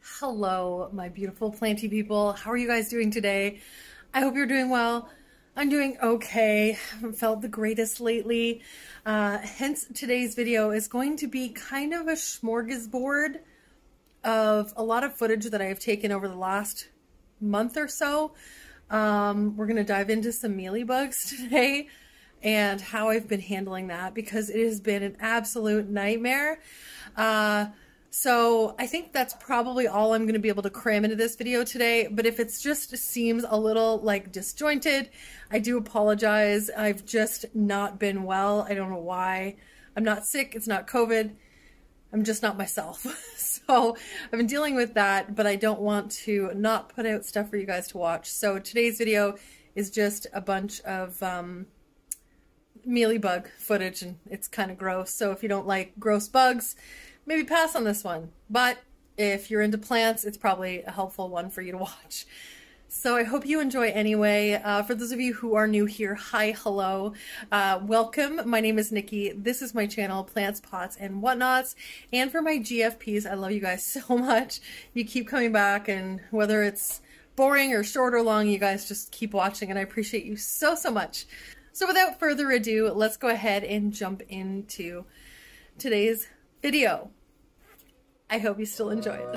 Hello, my beautiful planty people. How are you guys doing today? I hope you're doing well. I'm doing okay. Haven't felt the greatest lately. Hence, today's video is going to be kind of a smorgasbord of a lot of footage that I have taken over the last month or so. We're going to dive into some mealybugs today and how I've been handling that because it has been an absolute nightmare. So I think that's probably all I'm going to be able to cram into this video today, but if it's just seems a little like disjointed, I do apologize. I've just not been well. I don't know why. I'm not sick. It's not COVID. I'm just not myself. So I've been dealing with that, but I don't want to not put out stuff for you guys to watch. So today's video is just a bunch of mealybug footage, and it's kind of gross. So if you don't like gross bugs, maybe pass on this one. But if you're into plants, it's probably a helpful one for you to watch. So I hope you enjoy anyway. For those of you who are new here, hi, hello, welcome. My name is Nikki. This is my channel, Plants, Pots, and Whatnots. And for my GFPs, I love you guys so much. You keep coming back, and whether it's boring or short or long, you guys just keep watching, and I appreciate you so, so much. So without further ado, let's go ahead and jump into today's video. I hope you still enjoy it.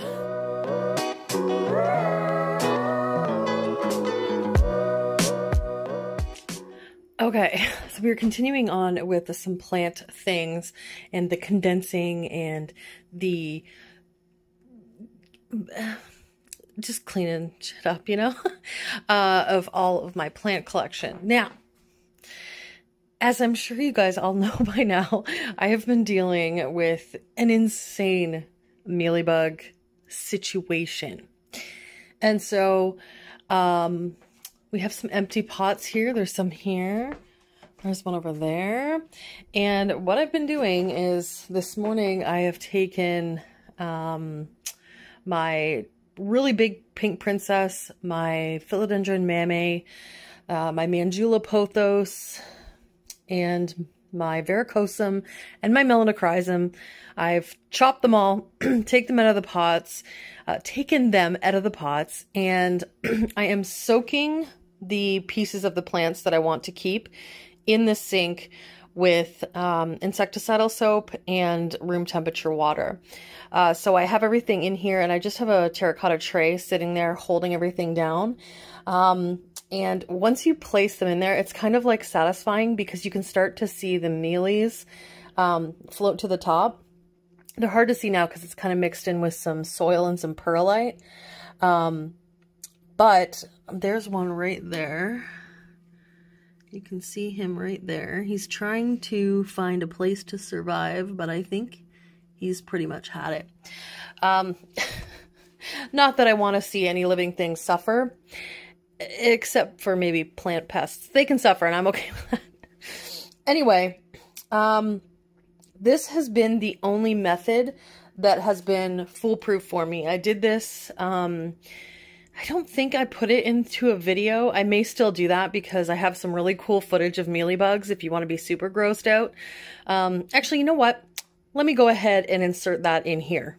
Okay, so we're continuing on with some plant things and the condensing and the just cleaning shit up, you know, of all of my plant collection. Now, as I'm sure you guys all know by now, I have been dealing with an insane mealybug situation. And so we have some empty pots here. There's some here. There's one over there. And what I've been doing is this morning I have taken my really big pink princess, my philodendron mammae, my Mandula pothos, and my varicosum and my melanochrysum. I've chopped them all, taken them out of the pots, and I am soaking the pieces of the plants that I want to keep in the sink with insecticidal soap and room temperature water. So I have everything in here, and I just have a terracotta tray sitting there holding everything down. And once you place them in there, it's kind of like satisfying because you can start to see the mealies float to the top. They're hard to see now because it's kind of mixed in with some soil and some perlite. But there's one right there. You can see him right there. He's trying to find a place to survive, but I think he's pretty much had it. Not that I want to see any living things suffer, except for maybe plant pests. They can suffer, and I'm okay with that. Anyway, this has been the only method that has been foolproof for me. I did this, I don't think I put it into a video. I may still do that because I have some really cool footage of mealybugs if you want to be super grossed out. Actually, you know what? Let me go ahead and insert that in here.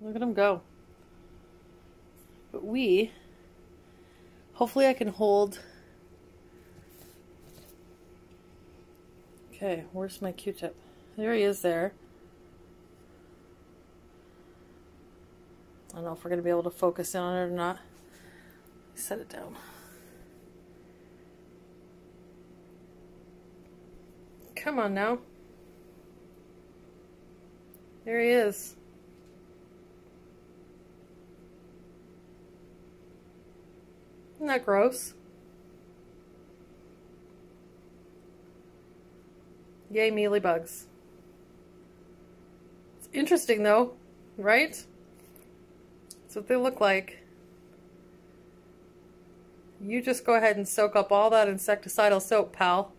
Look at them go. But hopefully I can hold. Okay, where's my Q-tip? There he is there. I don't know if we're going to be able to focus in on it or not. Set it down. Come on now. There he is. Isn't that gross? Yay, mealybugs. It's interesting though, right? That's what they look like. You just go ahead and soak up all that insecticidal soap, pal.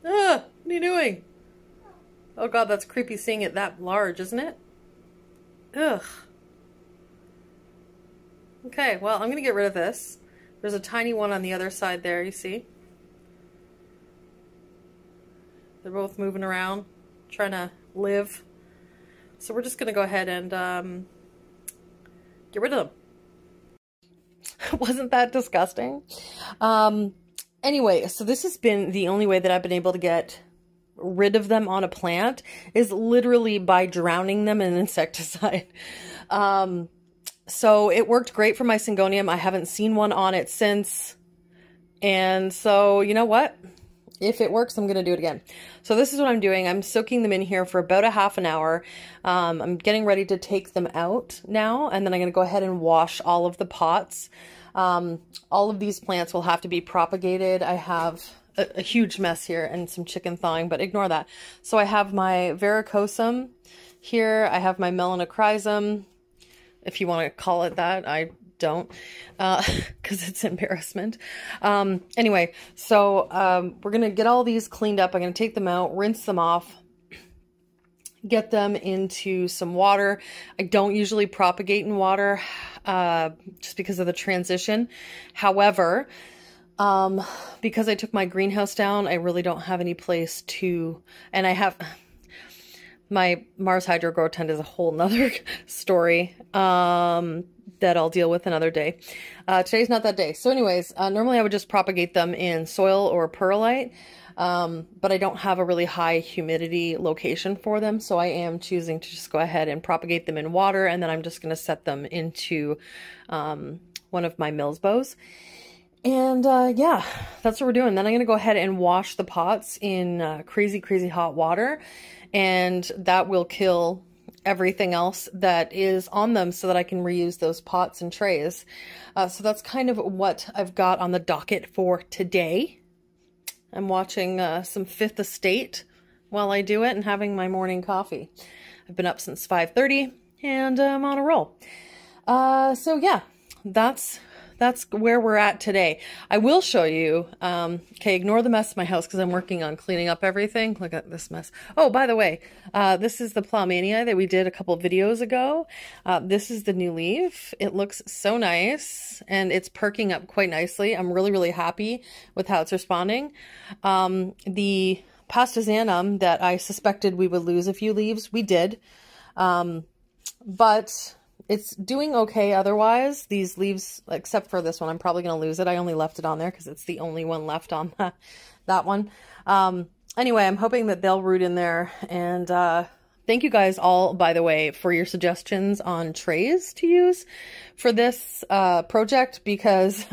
Ah, what are you doing? Oh god, that's creepy seeing it that large, isn't it? Ugh. Okay, well, I'm gonna get rid of this. There's a tiny one on the other side there, you see? They're both moving around, trying to live. So we're just going to go ahead and get rid of them. Wasn't that disgusting? Anyway, so this has been the only way that I've been able to get rid of them on a plant is literally by drowning them in insecticide. So it worked great for my syngonium. I haven't seen one on it since. And so, you know what? If it works, I'm going to do it again. So this is what I'm doing. I'm soaking them in here for about a half an hour. I'm getting ready to take them out now, and then I'm going to go ahead and wash all of the pots. All of these plants will have to be propagated. I have a huge mess here and some chicken thawing, but ignore that. So I have my varicosum here. I have my melanochrysum, if you want to call it that. I don't, because it's embarrassment. Anyway, so we're going to get all these cleaned up. I'm going to take them out, rinse them off, get them into some water. I don't usually propagate in water just because of the transition. However, because I took my greenhouse down, I really don't have any place to, and I have my Mars Hydrogrow tent is a whole nother story that I'll deal with another day. Today's not that day. So anyways, normally I would just propagate them in soil or perlite, but I don't have a really high humidity location for them, so I am choosing to just go ahead and propagate them in water, and then I'm just going to set them into one of my Mills bows. And yeah, that's what we're doing. Then I'm going to go ahead and wash the pots in crazy, crazy hot water, and that will kill everything else that is on them so that I can reuse those pots and trays. So that's kind of what I've got on the docket for today. I'm watching some Fifth Estate while I do it and having my morning coffee. I've been up since 5:30 and I'm on a roll. So yeah, that's where we're at today. I will show you, okay, ignore the mess in my house because I'm working on cleaning up everything. Look at this mess. Oh, by the way, this is the Plowmania that we did a couple of videos ago. This is the new leaf. It looks so nice and it's perking up quite nicely. I'm really, really happy with how it's responding. The Pastazanum that I suspected we would lose a few leaves, we did. But it's doing okay otherwise. These leaves, except for this one, I'm probably going to lose it. I only left it on there because it's the only one left on that one. Anyway, I'm hoping that they'll root in there. And thank you guys all, by the way, for your suggestions on trays to use for this project, because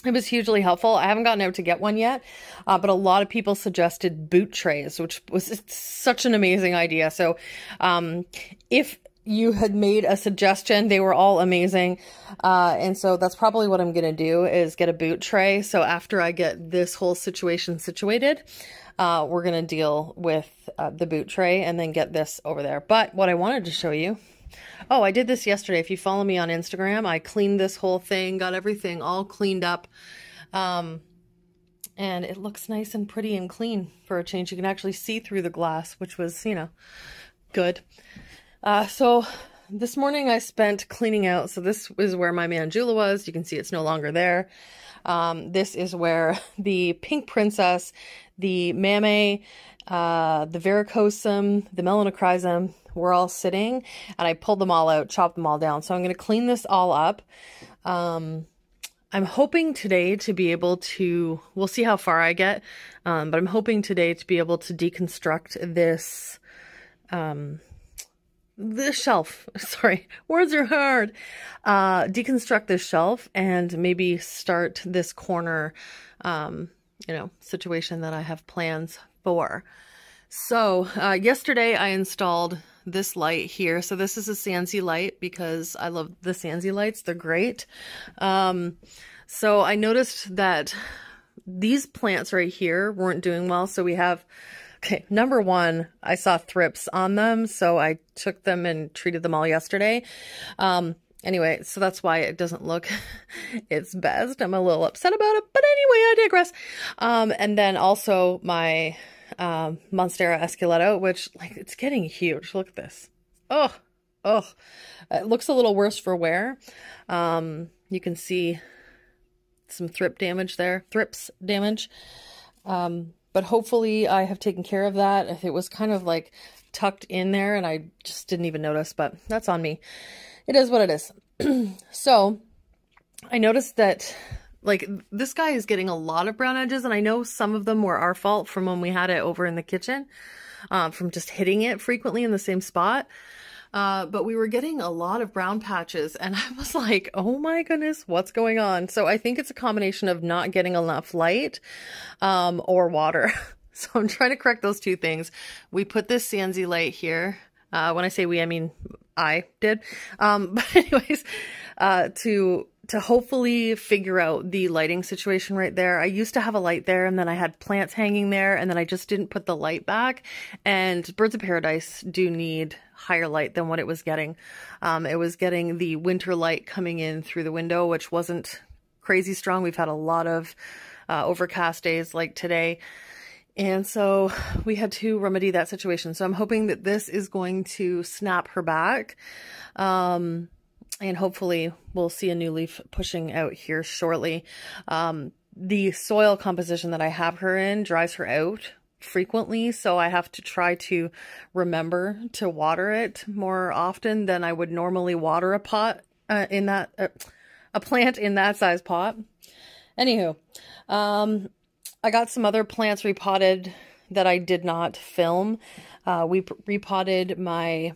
it was hugely helpful. I haven't gotten out to get one yet, but a lot of people suggested boot trays, which was such an amazing idea. So if you had made a suggestion, they were all amazing. And so that's probably what I'm going to do, is get a boot tray. So after I get this whole situation situated, we're going to deal with the boot tray and then get this over there. But what I wanted to show you, oh, I did this yesterday. If you follow me on Instagram, I cleaned this whole thing, got everything all cleaned up. And it looks nice and pretty and clean for a change. You can actually see through the glass, which was, you know, good. So this morning I spent cleaning out. So this is where my Mandula was. You can see it's no longer there. This is where the Pink Princess, the Mame, the Varicosum, the Melanochrysum were all sitting, and I pulled them all out, chopped them all down. So I'm going to clean this all up. I'm hoping today to be able to, we'll see how far I get, but I'm hoping today to be able to deconstruct this, this shelf, sorry, words are hard, deconstruct this shelf and maybe start this corner, you know, situation that I have plans for. So, yesterday I installed this light here. So this is a Sansi light because I love the Sansi lights. They're great. So I noticed that these plants right here weren't doing well. So we have, okay, number one, I saw thrips on them, so I took them and treated them all yesterday. Anyway, so that's why it doesn't look its best. I'm a little upset about it, but anyway, I digress. And then also my Monstera esqueleto, which, like, it's getting huge. Look at this. Oh, it looks a little worse for wear. You can see some thrips damage. But hopefully I have taken care of that. It was kind of like tucked in there and I just didn't even notice, but that's on me. It is what it is. So I noticed that like this guy is getting a lot of brown edges, and I know some of them were our fault from when we had it over in the kitchen, from just hitting it frequently in the same spot. But we were getting a lot of brown patches and I was like, oh my goodness, what's going on? So I think it's a combination of not getting enough light, or water. So I'm trying to correct those two things. We put this CNZ light here. When I say we, I mean, I did. But anyways, to hopefully figure out the lighting situation right there. I used to have a light there and then I had plants hanging there and then I just didn't put the light back. And birds of paradise do need higher light than what it was getting. It was getting the winter light coming in through the window, which wasn't crazy strong. We've had a lot of overcast days like today. And so we had to remedy that situation. So I'm hoping that this is going to snap her back. And hopefully we'll see a new leaf pushing out here shortly. The soil composition that I have her in dries her out frequently, so I have to try to remember to water it more often than I would normally water a pot a plant in that size pot. Anywho, I got some other plants repotted that I did not film. We repotted my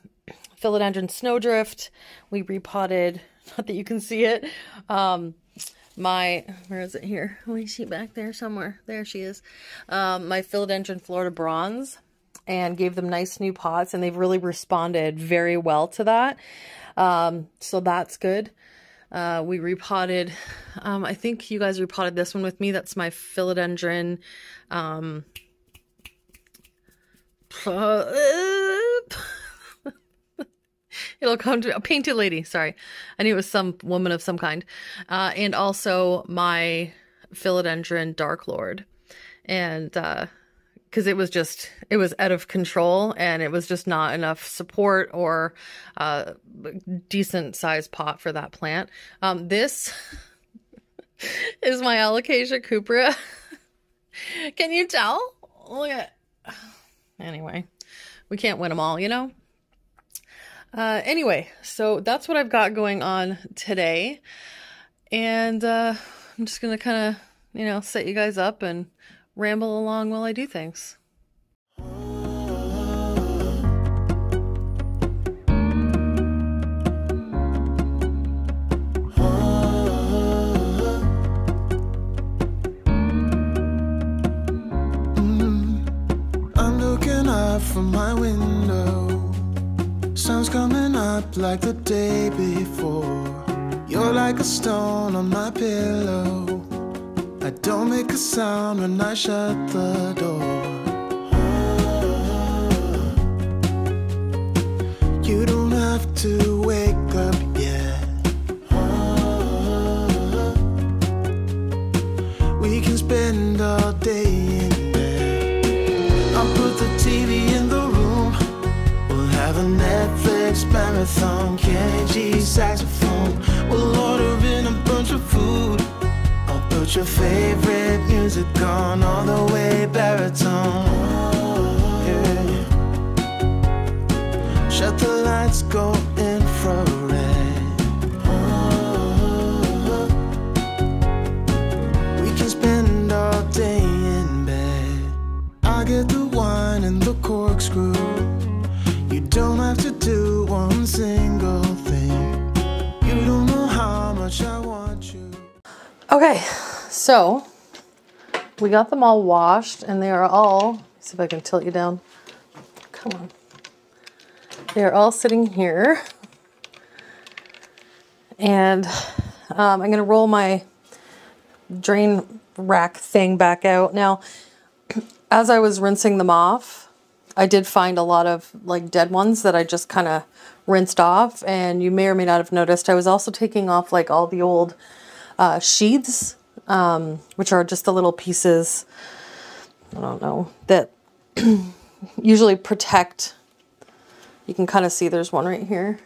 philodendron snowdrift. We repotted, not that you can see it, where is it here? Oh, is she back there somewhere? There she is. My philodendron Florida bronze, and gave them nice new pots, and they've really responded very well to that. So that's good. We repotted, I think you guys repotted this one with me. That's my philodendron, it'll come to a painted lady. Sorry. I knew it was some woman of some kind. And also my philodendron Dark Lord. And, cause it was out of control and it was just not enough support or, decent sized pot for that plant. This is my Alocasia cuprea. Can you tell? Look at, anyway, we can't win them all, you know? Anyway, so that's what I've got going on today. And, I'm just going to kind of, set you guys up and ramble along while I do things. I'm looking up from my window. Sun's coming up like the day before. You're like a stone on my pillow. I don't make a sound when I shut the door. You don't have to wake up yet. We can spend all day in bed. I'll put the TV in the room. We'll have a Netflix marathon, Kenny G saxophone. We'll order in a bunch of food. I'll put your favorite music on all the way baritone. Yeah. Shut the lights, go infrared. We can spend all day in bed. I get the wine and the corkscrew. You don't have to do one single thing. You don't know how much I want you. Okay, so we got them all washed and they are all, see if I can tilt you down. Come on. They are all sitting here. And I'm going to roll my drain rack thing back out. Now, as I was rinsing them off, I did find a lot of like dead ones that I just kind of rinsed off. And you may or may not have noticed, I was also taking off like all the old sheaths, which are just the little pieces, I don't know, that usually protect. You can kind of see there's one right here.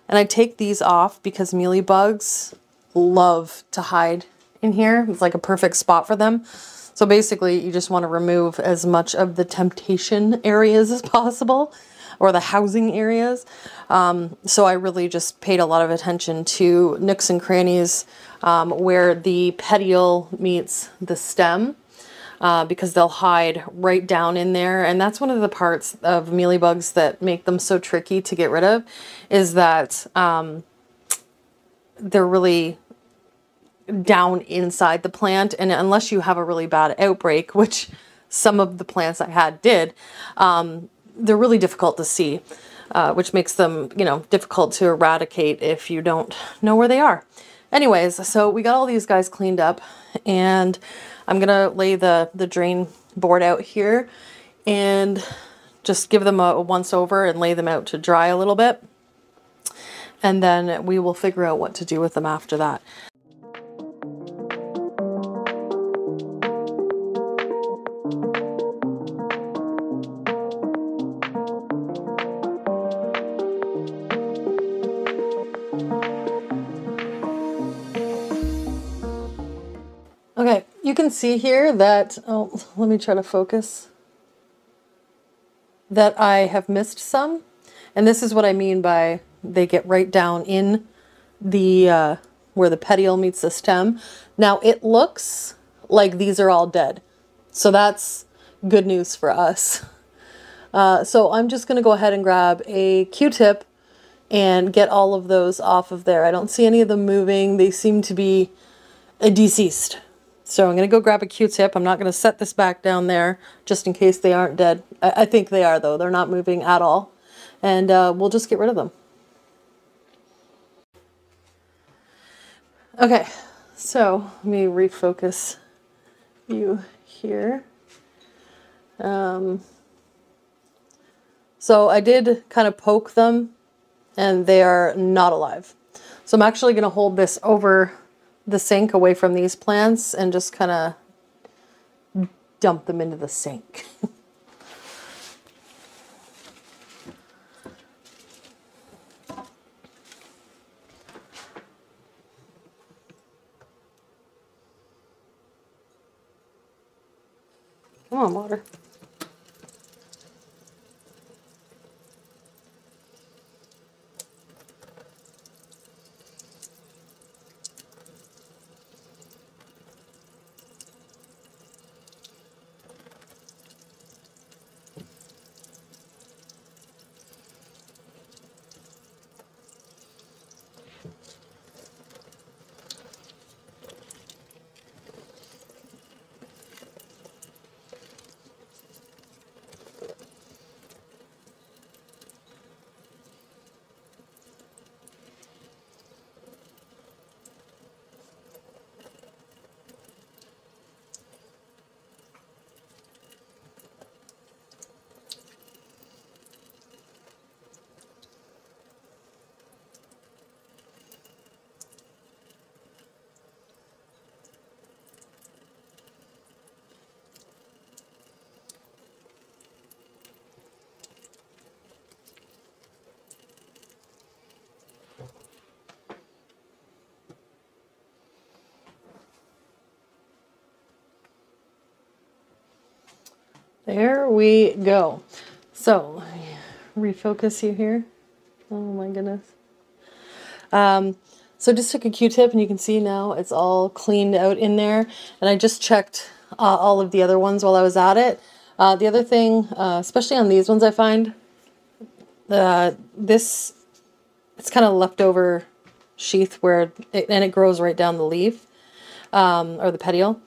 And I take these off because mealybugs love to hide in here. It's like a perfect spot for them. So basically you just want to remove as much of the temptation areas as possible, or the housing areas. So I really just paid a lot of attention to nooks and crannies where the petiole meets the stem, because they'll hide right down in there. And that's one of the parts of mealybugs that make them so tricky to get rid of, is that they're really down inside the plant, and unless you have a really bad outbreak, which some of the plants I had did, they're really difficult to see, which makes them, you know, difficult to eradicate if you don't know where they are. Anyways, so we got all these guys cleaned up, and I'm gonna lay the drain board out here and just give them a once over and lay them out to dry a little bit, and then we will figure out what to do with them after that. Okay, you can see here that, oh, let me try to focus, that I have missed some. And this is what I mean by they get right down in the, where the petiole meets the stem. Now it looks like these are all dead. So that's good news for us. So I'm just going to go ahead and grab a Q-tip and get all of those off of there. I don't see any of them moving. They seem to be deceased. So I'm going to go grab a Q-tip. I'm not going to set this back down there just in case they aren't dead. I think they are, though. They're not moving at all. And we'll just get rid of them. Okay, so let me refocus you here. So I did kind of poke them, and they are not alive. So I'm actually going to hold this over the sink away from these plants and just kind of dump them into the sink. Come on, water. There we go. So, refocus you here. Oh my goodness. So just took a Q-tip, and you can see now it's all cleaned out in there. And I just checked all of the other ones while I was at it. The other thing, especially on these ones, I find it's kind of leftover sheath where it grows right down the leaf, or the petiole.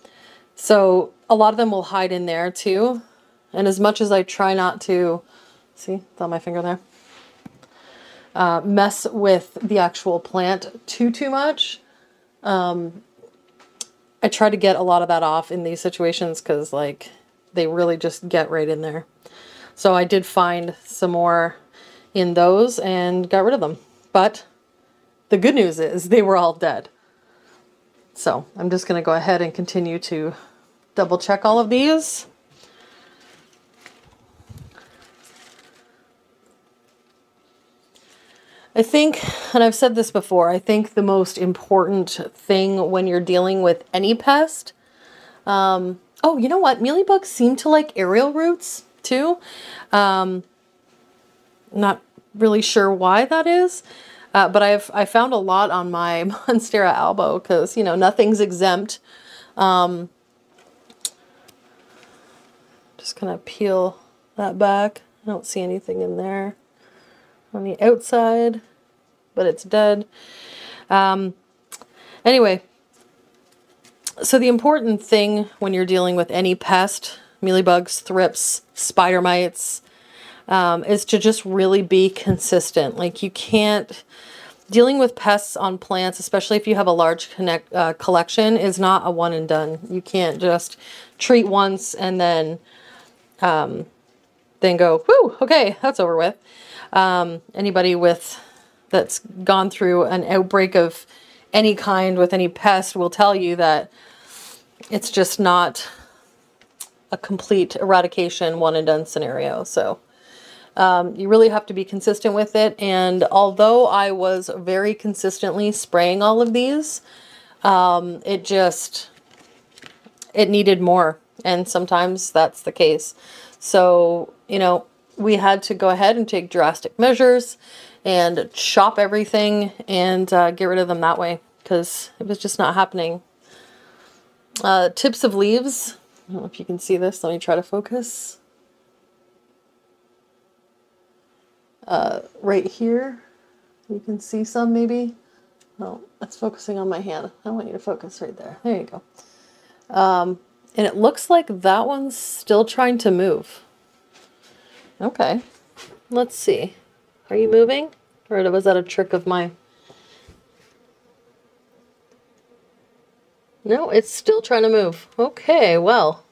So a lot of them will hide in there too. And as much as I try not to, see, it's on my finger there, mess with the actual plant too much, I try to get a lot of that off in these situations, because like they really just get right in there. So I did find some more in those and got rid of them. But the good news is they were all dead. So I'm just going to go ahead and continue to double check all of these. I think, and I've said this before, I think the most important thing when you're dealing with any pest, oh, Oh, you know what? Mealybugs seem to like aerial roots too. Not really sure why that is. But I found a lot on my Monstera albo because, you know, nothing's exempt. Just kind of peel that back. I don't see anything in there on the outside, but it's dead. Anyway, so the important thing when you're dealing with any pest, mealybugs, thrips, spider mites, is to just really be consistent. Like you can't, dealing with pests on plants, especially if you have a large collection, is not a one and done. You can't just treat once and then go, whoo, okay, that's over with. Anybody that's gone through an outbreak of any kind with any pest will tell you that it's just not a complete eradication, one and done scenario. So you really have to be consistent with it. And although I was very consistently spraying all of these, it needed more. And sometimes that's the case. So, you know, we had to go ahead and take drastic measures and chop everything and get rid of them that way because it was just not happening. Tips of leaves. I don't know if you can see this. Let me try to focus. Right here, you can see some maybe. Oh, that's focusing on my hand. I want you to focus right there. There you go. And it looks like that one's still trying to move. Okay, let's see. Are you moving? Or was that a trick of mine? No, it's still trying to move. Okay, well.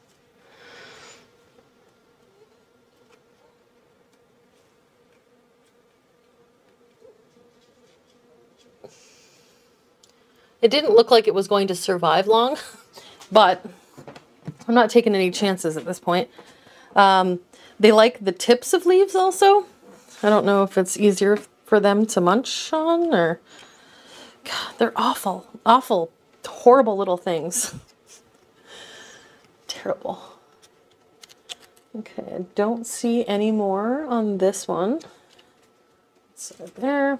It didn't look like it was going to survive long, but I'm not taking any chances at this point. They like the tips of leaves also. I don't know if it's easier for them to munch on or... God, they're awful, awful, horrible little things. Terrible. Okay, I don't see any more on this one. It's right there.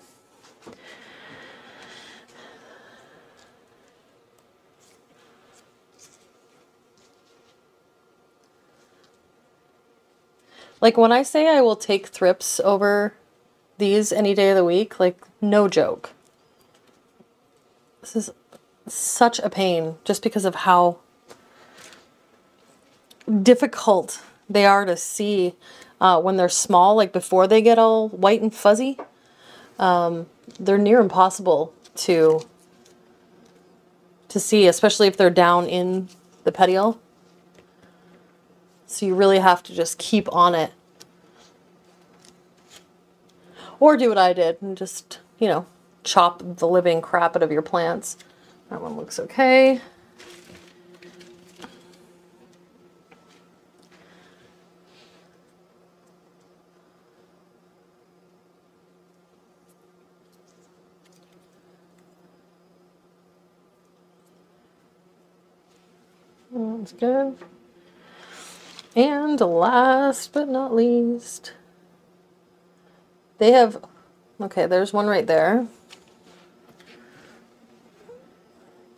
Like when I say I will take thrips over these any day of the week, like no joke. This is such a pain just because of how difficult they are to see when they're small, like before they get all white and fuzzy. They're near impossible to see, especially if they're down in the petiole. So you really have to just keep on it. Or do what I did and just, you know, chop the living crap out of your plants. That one looks okay. That's good. And last but not least, they have, okay, there's one right there.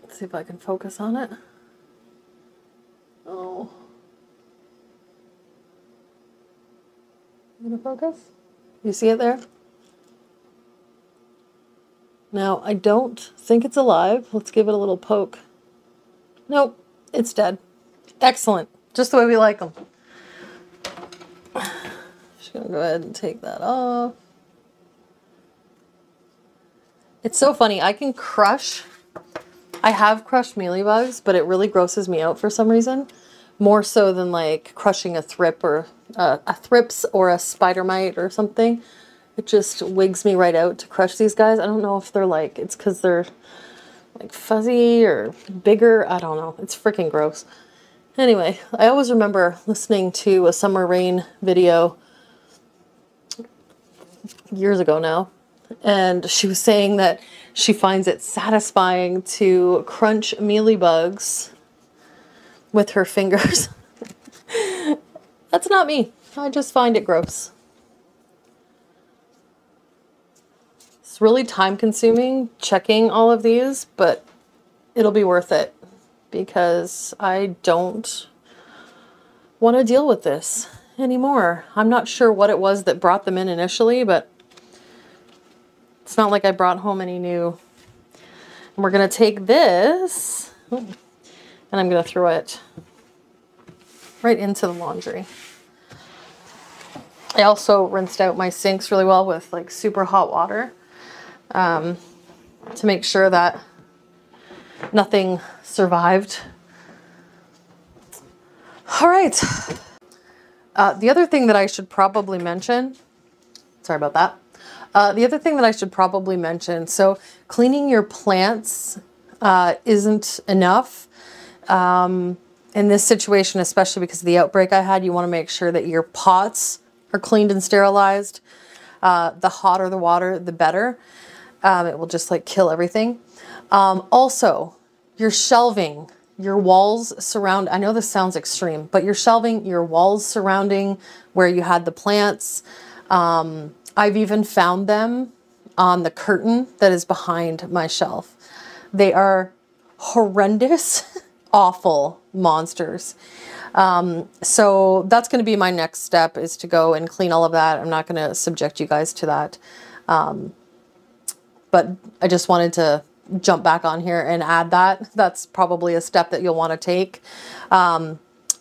Let's see if I can focus on it. Oh. You gonna focus? You see it there? Now, I don't think it's alive. Let's give it a little poke. Nope, it's dead. Excellent. Just the way we like them. Just gonna go ahead and take that off. It's so funny. I can crush. I have crushed mealybugs, but it really grosses me out for some reason. More so than like crushing a thrip or a thrips or a spider mite or something. It just wigs me right out to crush these guys. I don't know if they're like, it's because they're like fuzzy or bigger. I don't know. It's freaking gross. Anyway, I always remember listening to a summer rain video years ago now, and she was saying that she finds it satisfying to crunch mealybugs with her fingers. That's not me. I just find it gross. It's really time consuming checking all of these, but it'll be worth it because I don't want to deal with this anymore. I'm not sure what it was that brought them in initially, but it's not like I brought home any new. And we're going to take this and I'm going to throw it right into the laundry. I also rinsed out my sinks really well with like super hot water to make sure that nothing survived. All right. The other thing that I should probably mention, sorry about that. The other thing that I should probably mention, so cleaning your plants isn't enough. In this situation, especially because of the outbreak I had, you want to make sure that your pots are cleaned and sterilized. The hotter the water, the better. It will just like kill everything. Also, your shelving, your walls surround, I know this sounds extreme, but your shelving, your walls surrounding where you had the plants. I've even found them on the curtain that is behind my shelf. They are horrendous, awful monsters. So that's going to be my next step, is to go and clean all of that. I'm not going to subject you guys to that. But I just wanted to jump back on here and add that. That's probably a step that you'll want to take,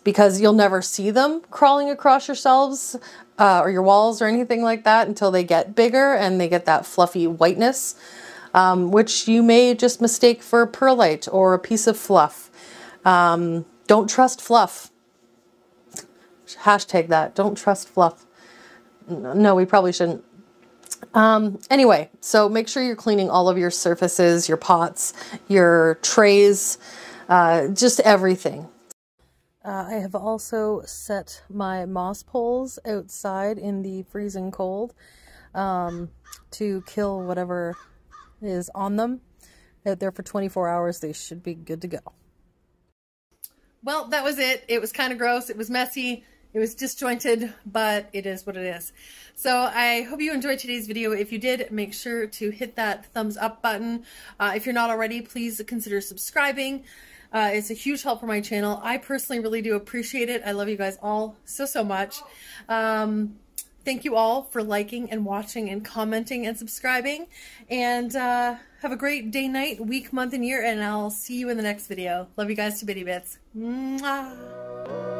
because you'll never see them crawling across your shelves or your walls or anything like that until they get bigger and they get that fluffy whiteness, which you may just mistake for perlite or a piece of fluff. Don't trust fluff. Hashtag that. Don't trust fluff. No, we probably shouldn't. Anyway, so make sure you're cleaning all of your surfaces, your pots, your trays, just everything. I have also set my moss poles outside in the freezing cold to kill whatever is on them. Out there for 24 hours, they should be good to go. Well, that was it. It was kind of gross. It was messy. It was disjointed, but it is what it is. So I hope you enjoyed today's video. If you did, make sure to hit that thumbs up button. If you're not already, please consider subscribing. It's a huge help for my channel. I personally really do appreciate it. I love you guys all so, so much. Thank you all for liking and watching and commenting and subscribing. And have a great day, night, week, month, and year. And I'll see you in the next video. Love you guys to bitty bits. Mwah.